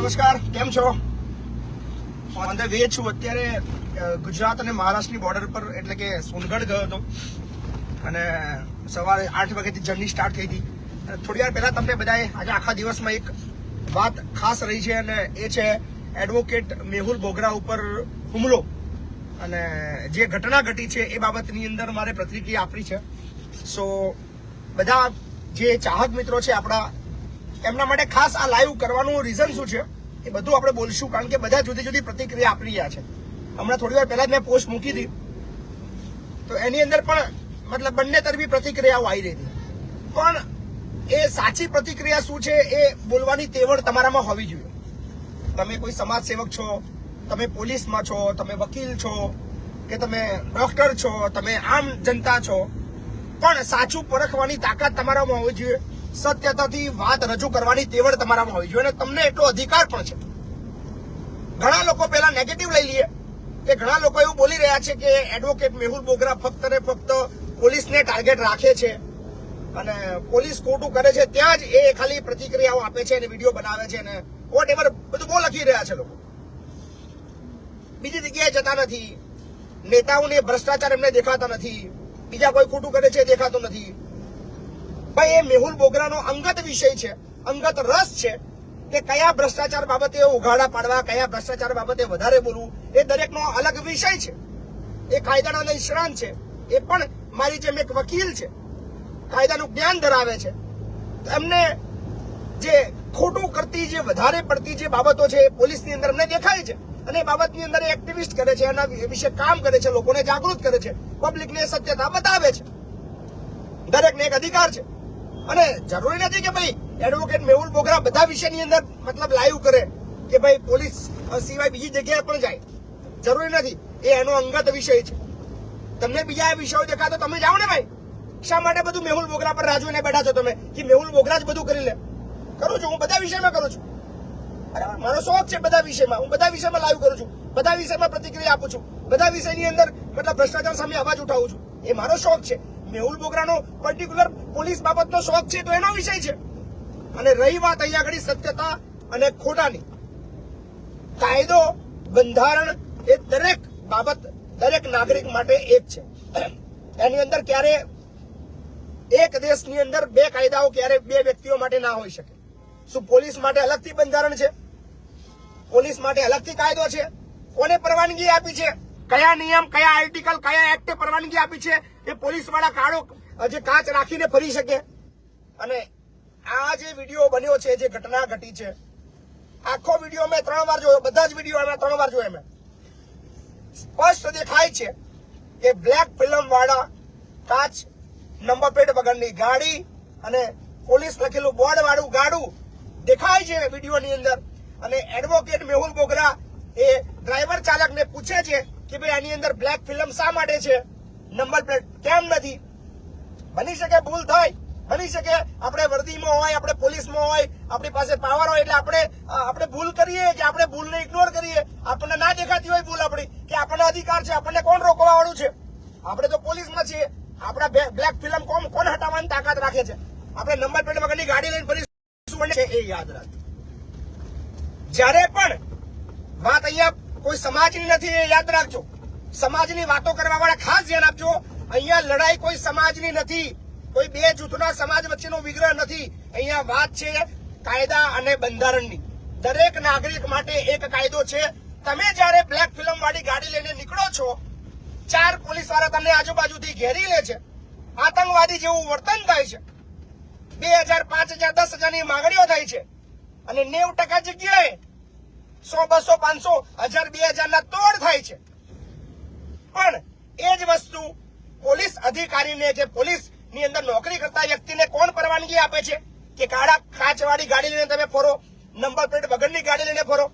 નમસ્કાર, કેમ છો? ઓન ધ વે છું અત્યારે ગુજરાત અને મહારાષ્ટ્રની બોર્ડર પર, એટલે કે સોનગઢ ગયો હતો અને સવારે 8 વાગ્યાથી જર્ની સ્ટાર્ટ થઈ હતી. થોડી વાર પહેલા તમને બધાએ આજે આખા દિવસમાં એક વાત ખાસ રહી છે અને એ છે એડવોકેટ મેહુલ બોગરા ઉપર હુમલો અને જે ઘટના ઘટી છે એ બાબતની અંદર મારે પ્રતિક્રિયા આપવી છે. સો બધા જે ચાહક મિત્રો છે આપણા, એમના માટે ખાસ આ લાઈવ કરવાનું રીઝન શું છે એ બધું આપણે બોલશું, કારણ કે બધા જુદી જુદી પ્રતિક્રિયા આપી રહ્યા છે. હમણાં થોડી વાર પહેલા જ મેં પોસ્ટ મૂકી હતી તો એની અંદર પણ મતલબ બંને તરફી પ્રતિક્રિયાઓ આવી રહી હતી, પણ એ સાચી પ્રતિક્રિયા શું છે એ બોલવાની તેવડ તમારામાં હોવી જોઈએ. તમે કોઈ સમાજ સેવક છો, તમે પોલીસમાં છો, તમે વકીલ છો કે તમે ડોક્ટર છો, તમે આમ જનતા છો, પણ સાચું પરખવાની તાકાત તમારામાં હોવી જોઈએ. સત્યતાથી વાત રજૂ કરવાની તેવડ તમારામાં હોવી જોઈએ અને તમને એટલો અધિકાર પણ છે. ઘણા લોકો પહેલા નેગેટિવ લઈ લઈએ કે ઘણા લોકો એવું બોલી રહ્યા છે કે એડવોકેટ મેહુલ બોગરા ફક્ત ને ફક્ત પોલીસને ટાર્ગેટ રાખે છે અને પોલીસ ખોટું કરે છે ત્યાં જ એ ખાલી પ્રતિક્રિયાઓ આપે છે અને વિડીયો બનાવે છે અને વોટ એવર બધું બહુ લખી રહ્યા છે લોકો. બીજી જગ્યાએ જતા નથી, નેતાઓને ભ્રષ્ટાચાર એમને દેખાતા નથી, બીજા કોઈ ખોટું કરે છે દેખાતો નથી. ભાઈ, એ મેહુલ બોગરાનો અંગત વિષય છે, અંગત રસ છે કે કયા ભ્રષ્ટાચાર બાબતે ઉઘાડા પાડવા, કયા ભ્રષ્ટાચાર બાબતે વધારે બોલવું, એ દરેકનો અલગ વિષય છે. એ કાયદાના નિષ્ણાત છે, એ પણ મારી જેમ એક વકીલ છે, કાયદાનું જ્ઞાન ધરાવે છે. એમને જે ખોટું કરતી, જે વધારે પડતી જે બાબતો છે એ પોલીસની અંદર અમને દેખાય છે અને એ બાબતની અંદર એક્ટિવિસ્ટ કરે છે, એના વિશે કામ કરે છે, લોકોને જાગૃત કરે છે, પબ્લિકને સત્યતા બતાવે છે. દરેકને એક અધિકાર છે અને જરૂરી નથી કે ભાઈ એડવોકેટ મેહુલ બોગરા બધા વિષયની અંદર મતલબ લાઈવ કરે કે ભાઈ પોલીસ સિવાય બીજી જગ્યાએ પણ જાય, જરૂરી નથી. એ એનો અંગત વિષય છે. તમને બીજા વિષયો દેખાતો તમે જાઓ ને ભાઈ. શા માટે બધું મેહુલ બોગરા પર રાજવીને બેઠા છો તમે કે મેહુલ બોગરા જ બધું કરી લે? કરું છું, હું બધા વિષયમાં કરું છું. બરાબર, મારો શોખ છે બધા વિષયમાં, હું બધા વિષયમાં લાઈવ કરું છું, બધા વિષયમાં પ્રતિક્રિયા આપું છું, બધા વિષયની અંદર મતલબ ભ્રષ્ટાચાર સામે અવાજ ઉઠાવું છું. એ મારો શોખ છે. મેહુલ બોગરાનો પર્ટિક્યુલર પોલીસ બાબતનો શોખ છે તો એનો વિષય છે. અને રહી વાત અહીંયા આગળ સત્યતા અને ખોટાની, કાયદો, બંધારણ એ દરેક બાબત દરેક નાગરિક માટે એક છે. એની અંદર ક્યારે એક દેશની અંદર બે કાયદાઓ ક્યારે બે વ્યક્તિઓ માટે ના હોઈ શકે. શું પોલીસ માટે અલગથી બંધારણ છે? પોલીસ માટે અલગથી કાયદો છે? કોને પરવાનગી આપી છે? કયા નિયમ, કયા આર્ટિકલ, કયા એક્ટે પરવાનગી આપી છે એ પોલીસ વાળા કાળો જે કાચ રાખીને ફરી શકે? અને આ જે વિડીયો બન્યો છે, જે ઘટના ઘટી છે, આખો વિડીયો મેં 3 વાર જોયો, બધા જ વિડીયો મેં 3 વાર જોયા. મેં સ્પષ્ટ દેખાય છે કે બ્લેક ફિલ્મ વાળા કાચ, નંબર પ્લેટ વગરની ગાડી અને પોલીસ લખેલું બોર્ડ વાળું ગાડું દેખાય છે વિડીયોની અંદર. અને એડવોકેટ મેહુલ બોગરા એ ડ્રાઈવર ચાલકને પૂછે છે કે ભાઈ આની અંદર બ્લેક ફિલ્મ શા માટે છે, નંબર પ્લેટ કેમ નથી? બની શકે ભૂલ થાય, બની શકે આપણે વર્દીમાં હોય, આપણે પોલીસમાં હોય, આપણી પાસે પાવર હોય એટલે આપણે ભૂલ કરીએ કે આપણે ભૂલને ઇગ્નોર કરીએ. આપણને ના દેખાતી હોય ભૂલ આપણી, કે આપણને અધિકાર છે, આપણને કોણ રોકવા વાળું છે? આપણે તો પોલીસમાં છીએ. આપણા બ્લેક ફિલ્મ કોણ હટાવવાની તાકાત રાખે છે? આપણે નંબર પ્લેટ વગરની ગાડી લઈને ફરીશું છે એ યાદ રાખજો. જ્યારે પણ વાત અહીંયા કોઈ સમાજની નથી એ યાદ રાખજો. સમાજની વાતો કરવા વાળા ખાસ ધ્યાન આપજો. અહીંયા લડાઈ કોઈ સમાજની નથી, કોઈ બે જૂથના સમાજ વચ્ચેનો વિગ્રહ નથી. અહીંયા વાત છે કાયદા અને બંધારણની. દરેક નાગરિક માટે એક કાયદો છે. તમે જ્યારે બ્લેક ફિલ્મ વાળી ગાડી લઈને નીકળો છો, 4 પોલીસ વાળા તમને આજુબાજુથી ઘેરી લે છે, આતંકવાદી જેવું વર્તન થાય છે, 2000, 5000, 10,000 ની માંગણીઓ થાય છે અને 90% જગ્યાએ 100, 200, 500, 1000, 2000 ના તોડ થાય છે. પણ એ જ વસ્તુ પોલીસ અધિકારીને કે પોલીસ ની અંદર નોકરી કરતા વ્યક્તિને કોણ પરવાનગી આપે છે કે કાળા કાચવાળી ગાડી લઈને તમે ફરો, નંબર પ્લેટ વગરની ગાડી લઈને ફરો?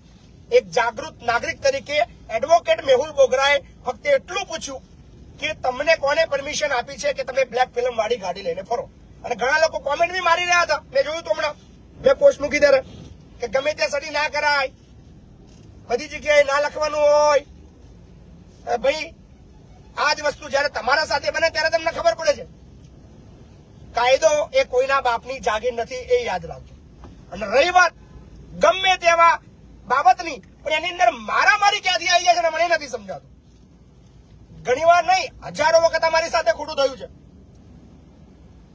એક જાગૃત નાગરિક તરીકે એડવોકેટ મેહુલ બોગરાએ ફક્ત એટલું પૂછ્યું કે તમને કોને પરમિશન આપી છે કે તમે બ્લેક ફિલ્મ વાળી ગાડી લઈને ફરો? અને ઘણા લોકો કોમેન્ટ બી મારી રહ્યા હતા. મેં જોયું તો હમણાં મેં પોસ્ટ મૂકી ત્યારે કે ગમે ત્યાં સડી ના કરાય, બધી જગ્યાએ ના લખવાનું હોય. ભાઈ, આ જ વસ્તુ જયારે તમારા સાથે બને ત્યારે તમને ખબર પડે છે. કાયદો એ કોઈના બાપની જાગીર નથી, એ યાદ રાખજો. અને રહી વાત ગમે તેવા બાબતની, પણ એની અંદર મારામારી ક્યાંથી આવી જાય છે ને મને નથી સમજાતું. ઘણીવાર નહીં, હજારો વખત અમારી સાથે ખોટું થયું છે.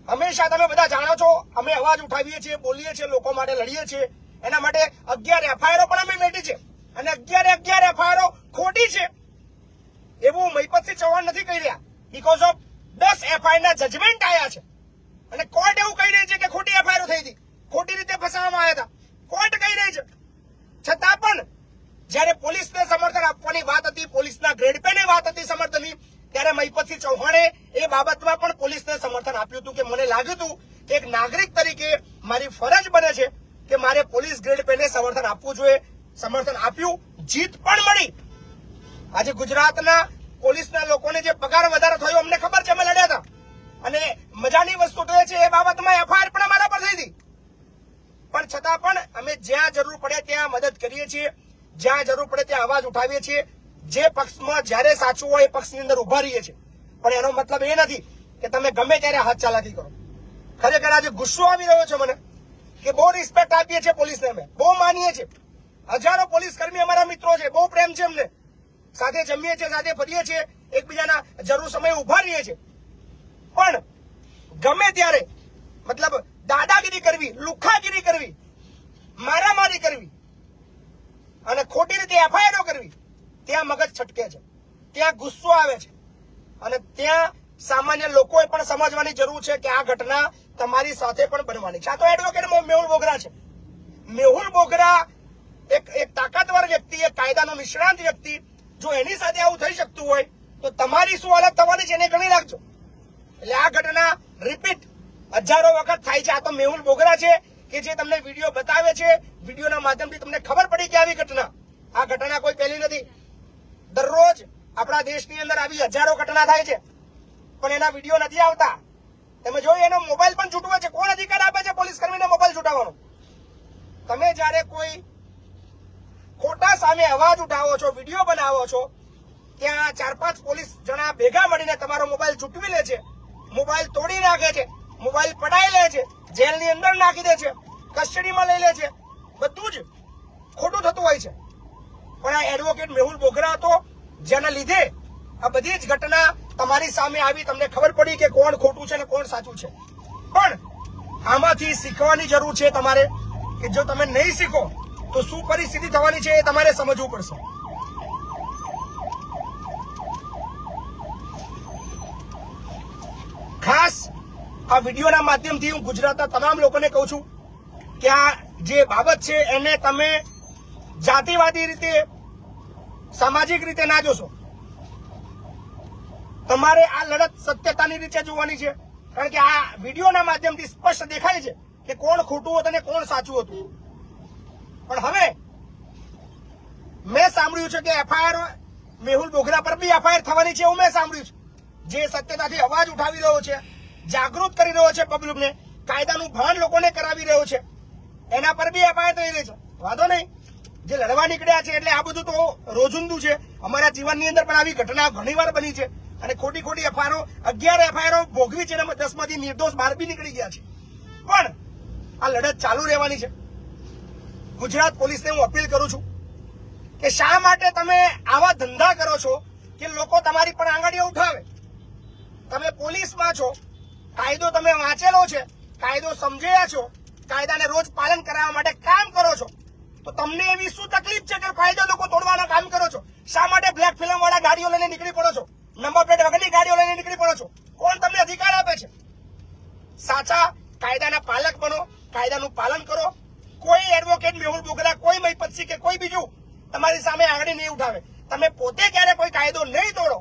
હંમેશા તમે બધા જાણો છો, અમે અવાજ ઉઠાવીએ છીએ, બોલીએ છીએ, લોકો માટે લડીએ છીએ. એના માટે 11 એફઆઈઆર પણ અમે મેળવી છે અને 11 એફઆઈઆર ખોટી છે એવું મહિપતસિંહ ચૌહાણ નથી કહી રહ્યા. બીકોઝ ઓફ 10 એફઆઈઆર ના જજમેન્ટ આવ્યા છે અને કોર્ટ એવું કહી રહી છે કે ખોટી એફઆઈઆર થઈ હતી, ખોટી રીતે ફસાવવામાં આવ્યા હતા. કોર્ટ કહી રહી છે. છતાં પણ જયારે પોલીસને સમર્થન આપવાની વાત હતી, પોલીસના ગ્રેડ પે ની વાત હતી સમર્થનની, ત્યારે મહિપતસિંહ ચૌહાણે એ બાબતમાં પણ પોલીસને સમર્થન આપ્યું હતું કે મને લાગ્યું હતું કે એક નાગરિક તરીકે મારી ફરજ બને છે કે મારે પોલીસ ગ્રેડ પે ને સમર્થન આપવું જોઈએ. સમર્થન આપ્યું, જીત પણ મળી. આજે ગુજરાતના પોલીસના લોકોને જે પગાર વધારો થયો અમને ખબર છે, અમે લડ્યા હતા. અને મજાની વસ્તુ તો એ છે એ બાબતમાં એફઆઈઆર પણ અમારા પર થઈ હતી. પણ છતાં પણ અમે જ્યાં જરૂર પડે ત્યાં મદદ કરીએ છીએ, જ્યાં જરૂર પડે ત્યાં અવાજ ઉઠાવીએ છીએ. જે પક્ષમાં જ્યારે સાચું હોય એ પક્ષની અંદર ઉભા રહીએ છીએ. પણ એનો મતલબ એ નથી કે તમે ગમે ત્યારે હાથ ચાલાકી કરો. ખરેખર આજે ગુસ્સો આવી રહ્યો છે મને કે બહુ રિસ્પેક્ટ આપીએ છીએ પોલીસને, અમે બહુ માનીએ છીએ. હજારો પોલીસ કર્મી અમારા મિત્રો છે, બહુ પ્રેમ છે અમને. સાથે જમીએ છીએ, સાથે ફરીએ છીએ, એકબીજાના જરૂર સમયે ઉભા રહીએ છીએ. પણ ગમે ત્યારે મતલબ દાદાગીરી કરવી, લુખ્ખાગીરી કરવી, મારામારી કરવી અને ખોટી રીતે એફઆઈઆર કરવી, ત્યાં મગજ છટકે છે, ત્યાં ગુસ્સો આવે છે. અને ત્યાં સામાન્ય લોકોએ પણ સમજવાની જરૂર છે કે આ ઘટના તમારી સાથે પણ બનવાની છે. આ તો એડવોકેટ મેહુલ બોગરા છે. મેહુલ બોગરા એક તાકાતવર વ્યક્તિ, એક કાયદાનો નિષ્ણાંત વ્યક્તિ, જો એની સાથે આવું થઈ શકતું હોય તો તમારી શું હાલત થવાની છે એને ગણી રાખજો. એટલે આ ઘટના રિપીટ હજારો વખત થાય છે. આ તો મેહુલ બોગરા છે કે જે તમને વિડીયો બતાવે છે, વિડીયોના માધ્યમથી તમને ખબર પડી કે આવી ઘટના, આ ઘટના કોઈ પહેલી નથી. દરરોજ આપણા દેશની અંદર આવી હજારો ઘટના થાય છે પણ એના વિડીયો નથી આવતા. તમે જોયું એનો મોબાઈલ પણ છૂટવે છે. કોણ અધિકાર આપે છે પોલીસ કર્મીને મોબાઈલ છૂટાવવાનો? તમે જયારે કોઈ ખોટા સામે અવાજ ઉઠાવો છો, વિડીયો બનાવો છો, ત્યાં 4-5 પોલીસ જણા ભેગા મળીને તમારો મોબાઈલ છૂટવી લે છે, મોબાઈલ તોડી નાખે છે, મોબાઈલ પડાઈ લે છે, જેલની અંદર નાખી દે છે, કસ્ટડીમાં લઈ લે છે. બધું જ ખોટું થતું હોય છે. પણ આ એડવોકેટ મેહુલ બોગરા હતો જેના લીધે આ બધી જ ઘટના તમારી સામે આવી, તમને ખબર પડી કે કોણ ખોટું છે ને કોણ સાચું છે. પણ આમાંથી શીખવાની જરૂર છે તમારે કે જો તમે નહીં શીખો તો શું પરિસ્થિતિ થવાની છે એ તમારે સમજવું પડશે. ખાસ આ વિડીયોના માધ્યમથી હું ગુજરાતના તમામ લોકોને કહું છું કે આ જે બાબત છે એને તમે જાતિવાદી રીતે, સામાજિક રીતે ના જોશો. તમારે આ લડત સત્યતાની રીતે જોવાની છે. કારણ કે આ વિડીયોના માધ્યમથી સ્પષ્ટ દેખાય છે કે કોણ ખોટું હતું અને કોણ સાચું હતું. પણ હવે મેં સાંભળ્યું છે કે એફઆઈઆર મેહુલ બોગરા પર બી એફઆઈઆર થવાની છે એવું મેં સાંભળ્યું છે. જે સત્યતાથી અવાજ ઉઠાવી રહ્યો છે, જાગૃત કરી રહ્યો છે પબ્લિકને, કાયદાનું ભાન લોકોને કરાવી રહ્યો છે, એના પર બી એફઆઈઆર થઈ રહી છે. વાંધો નહીં, જે લડવા નીકળ્યા છે એટલે આ બધું તો રોજિંદુ છે. અમારા જીવનની અંદર પણ આવી ઘટના ઘણીવાર બની છે અને ખોટી એફઆઈઆર 11 એફઆઈઆર ભોગવી છે અને 10 માંથી નિર્દોષ બહાર બી નીકળી ગયા છે. પણ આ લડત ચાલુ રહેવાની છે. ગુજરાત પોલીસને હું અપીલ કરું છું કે શા માટે તમે આવા ધંધા કરો છો કે લોકો તમારી પણ આંગળીઓ ઉઠાવે. તમે પોલીસમાં છો, કાયદો તમે વાંચેલો છે, કાયદો સમજ્યા છો, કાયદાને રોજ પાલન કરાવવા માટે કામ કરો છો, તો તમને એવી શું તકલીફ છે કે કાયદો લોકો તોડવાના કામ કરો છો? શા માટે બ્લેક ફિલ્મ વાળા ગાડીઓ લઈને નીકળી પડો છો, નંબર પ્લેટ વગરની ગાડીઓ લઈને નીકળી પડો છો? કોણ તમને અધિકાર આપે છે? સાચા કાયદાના પાલક બનો, કાયદાનું પાલન કરો. કોઈ એડવોકેટ મેહુલ બોગરા, કોઈ મહિપતસિંહ કે કોઈ બીજું તમારી સામે આંગળી નહીં ઉઠાવે. તમે પોતે ક્યારે કોઈ કાયદો નહીં તોડો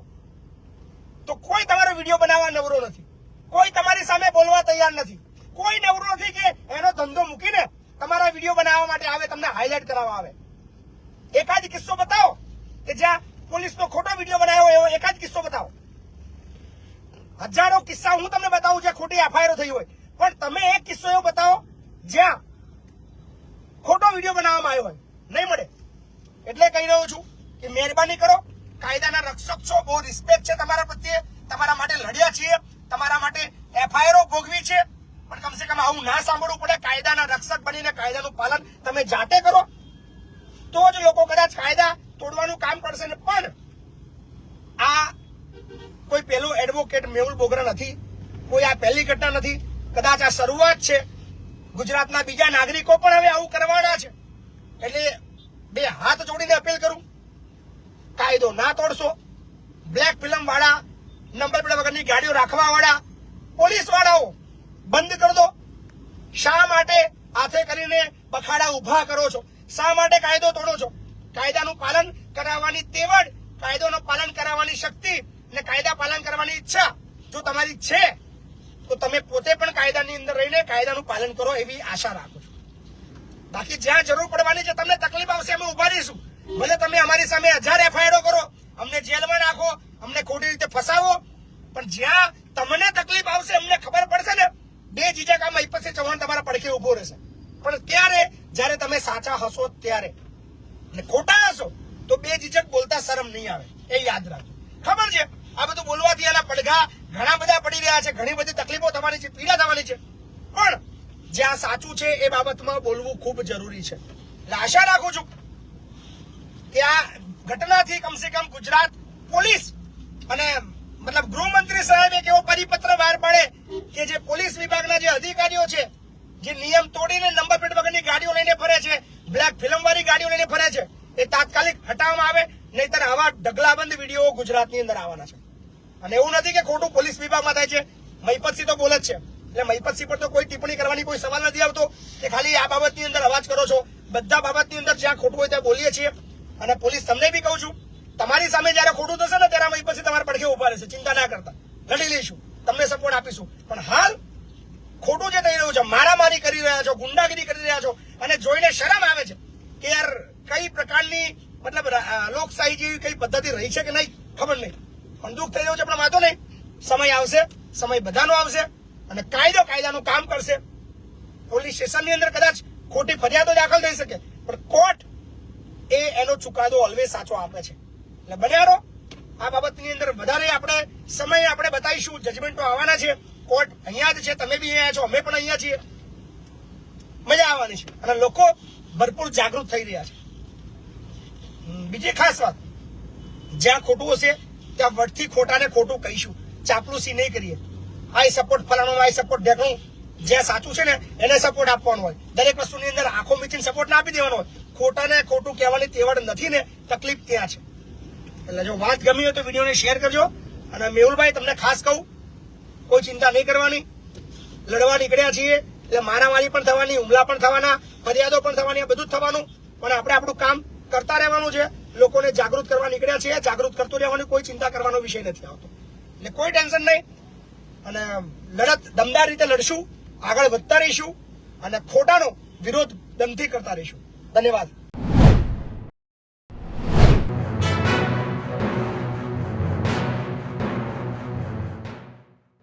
તો કોઈ તમારો વિડીયો બનાવવા નવરો નથી, કોઈ તમારી સામે બોલવા તૈયાર નથી, કોઈ નવરો નથી કે એનો ધંધો મૂકીને તમારા વિડીયો બનાવવા માટે આવે, તમને હાઇલાઇટ કરાવવા આવે. એકાદ કિસ્સો બતાવો કે જ્યાં પોલીસનો ખોટો વિડીયો બનાવ્યો એવો એકાદ કિસ્સો બતાવો. હજારો કિસ્સા હું તમને બતાવું જ્યાં ખોટી એફઆઈઆર થઈ હોય, પણ તમે એક કિસ્સો એવો બતાવો જ્યાં ખોટો વિડીયો બનાવવામાં આવ્યો હોય. નહીં મળે. એટલે કહી રહ્યો છું કે મહેરબાની કરો, કાયદાના રક્ષક છો, બહુ રિસ્પેક્ટ છે તમારા પ્રત્યે, તમારા માટે લડ્યા છીએ, તમારા માટે એફઆઈઆર ભોગવી છે, પણ કમસે કમ આવું ના સાંભળવું પડે. કાયદાના રક્ષક બનીને કાયદાનું પાલન તમે જાતે કરો તો જ લોકો કદાચ કાયદા તોડવાનું કામ કરશે ને. પણ આ કોઈ પેલું એડવોકેટ મેહુલ બોગરા નથી, કોઈ આ પહેલી ઘટના નથી, કદાચ આ શરૂઆત છે. ગુજરાતના બીજા નાગરિકો પણ હવે આવું કરવાના છે. એટલે બે હાથ જોડીને અપીલ કરું, કાયદો ના તોડશો. બ્લેક ફિલ્મ વાળા, નંબર પ્લેટ વગરની ગાડીઓ રાખવા વાળા પોલીસ વાળાઓ બંધ કરી દો. શા માટે હાથે કરીને બખાડા ઉભા કરો છો? શા માટે કાયદો તોડો છો? કાયદાનું પાલન કરાવવાની તેવડ, કાયદાનું પાલન કરાવવાની શક્તિ અને કાયદા પાલન કરવાની ઈચ્છા જો તમારી છે તો તમે પોતે પણ કાયદાની અંદર રહીને કાયદાનું પાલન કરો એવી આશા રાખું છું. બાકી જ્યાં જરૂર પડવાની છે, તમને તકલીફ આવશે, અમે ઉભા રહીશું. ભલે તમે અમારી સામે 1000 FIR કરો, અમને જેલમાં નાખો, અમને ખોટી રીતે ફસાવો, પણ જ્યાં તમને તકલીફ આવશે, અમને ખબર પડશે ને, બે ઝીઝક આ મહિપતસિંહ ચૌહાણ તમારા પડખે ઉભો રહેશે. પણ ત્યારે જયારે તમે સાચા હશો ત્યારે, અને ખોટા હશો તો બે ઝીઝક બોલતા શરમ નહીં આવે, એ યાદ રાખજો. ખબર છે આ બધું બોલવાથી એના પડઘા ઘણા બધા પડી રહ્યા છે, ઘણી બધી તકલીફો થવાની છે, પીડા થવાની છે, પણ જ્યાં સાચું છે એ બાબતમાં બોલવું ખૂબ જરૂરી છે. એટલે આશા રાખું છું કે આ ઘટનાથી કમસે કમ ગુજરાત પોલીસ અને મતલબ ગૃહમંત્રી સાહેબ એક એવો પરિપત્ર બહાર પાડે કે જે પોલીસ વિભાગના જે અધિકારીઓ છે, જે નિયમ તોડીને નંબર પ્લેટ વગરની ગાડીઓ લઈને ફરે છે, બ્લેક ફિલ્મ વાળી ગાડીઓ લઈને ફરે છે, એ તાત્કાલિક હટાવવામાં આવે, નહીતર આવા ઢગલાબંધ વિડીયો ગુજરાતની અંદર આવવાના છે. અને એવું નથી કે ખોટું પોલીસ વિભાગમાં થાય છે. મહિપતસિંહ તો બોલે જ છે, એટલે મહિપતસિંહ પર તો કોઈ ટિપ્પણી કરવાની કોઈ સવાલ નથી આવતો કે ખાલી આ બાબતની અંદર અવાજ કરો છો. બધા બાબતની અંદર જ્યાં ખોટું હોય ત્યાં બોલીએ છીએ. અને પોલીસ તમને બી કહું છું, તમારી સામે જયારે ખોટું થશે ને ત્યારે મહિપતસિંહ તમારા પડખે ઉભા રહેશે, ચિંતા ના કરતા, લડી લઈશું, તમને સપોર્ટ આપીશું. પણ હાલ ખોટું જે થઈ રહ્યું છે, મારામારી કરી રહ્યા છો, ગુંડાગીરી કરી રહ્યા છો, અને જોઈને શરમ આવે છે કે યાર કઈ પ્રકારની મતલબ લોકશાહી જેવી કઈ પદ્ધતિ રહી છે કે નહીં, ખબર નહીં. પણ દુઃખ થઈ રહ્યું છે, પણ વાંધો નહીં, સમય આવશે, સમય બધાનો આવશે, અને કાયદો કાયદાનું કામ કરશે. પોલીસ સ્ટેશનની અંદર કદાચ ખોટી ફરિયાદો દાખલ થઈ શકે, પણ કોર્ટ એનો ચુકાદો ઓલવેઝ સાચો આપે છે. એટલે બન્યા રહો. આ બાબતની અંદર વધારે આપણે સમય આપણે બતાવીશું, જજમેન્ટો આવવાના છે. કોર્ટ અહીંયા જ છે, તમે બી અહીંયા છો, અમે પણ અહીંયા છીએ. મજા આવવાની છે, અને લોકો ભરપૂર જાગૃત થઈ રહ્યા છે. બીજી ખાસ વાત, જ્યાં ખોટું હશે ત્યાં વટથી ખોટાને ખોટું કહીશું, ચાપલુસી નહીં કરીએ. આઈ સપોર્ટ ફલાણું, આઈ સપોર્ટ ઢેકણું. જ્યાં સાચું છે ને એને સપોર્ટ આપવાનો હોય. દરેક વસ્તુની અંદર આંખો મીચીને સપોર્ટ ના આપી દેવાનો હોય. ખોટાને ખોટું કહેવાની તેવડ નથી ને, તકલીફ ત્યાં છે. એટલે જો વાત ગમી હોય તો વિડીયોને શેર કરજો. અને મેહુલભાઈ તમને ખાસ કહું, કોઈ ચિંતા નહીં કરવાની, લડવા નીકળ્યા છીએ એટલે મારામારી પણ થવાની, હુમલા પણ થવાના, ફરિયાદો પણ થવાની, બધું જ થવાનું, પણ આપણે આપણું કામ કરતા રહેવાનું છે. લોકોને જાગૃત કરવા નીકળ્યા છીએ, જાગૃત કરતું રહેવાનું, કોઈ ચિંતા કરવાનો વિષય નથી આવતો. એટલે કોઈ ટેન્શન નહીં, અને લડત દમદાર રીતે લડશું, આગળ વધતા રહીશું, અને ખોટાનો વિરોધ દમથી કરતા રહીશું. ધન્યવાદ.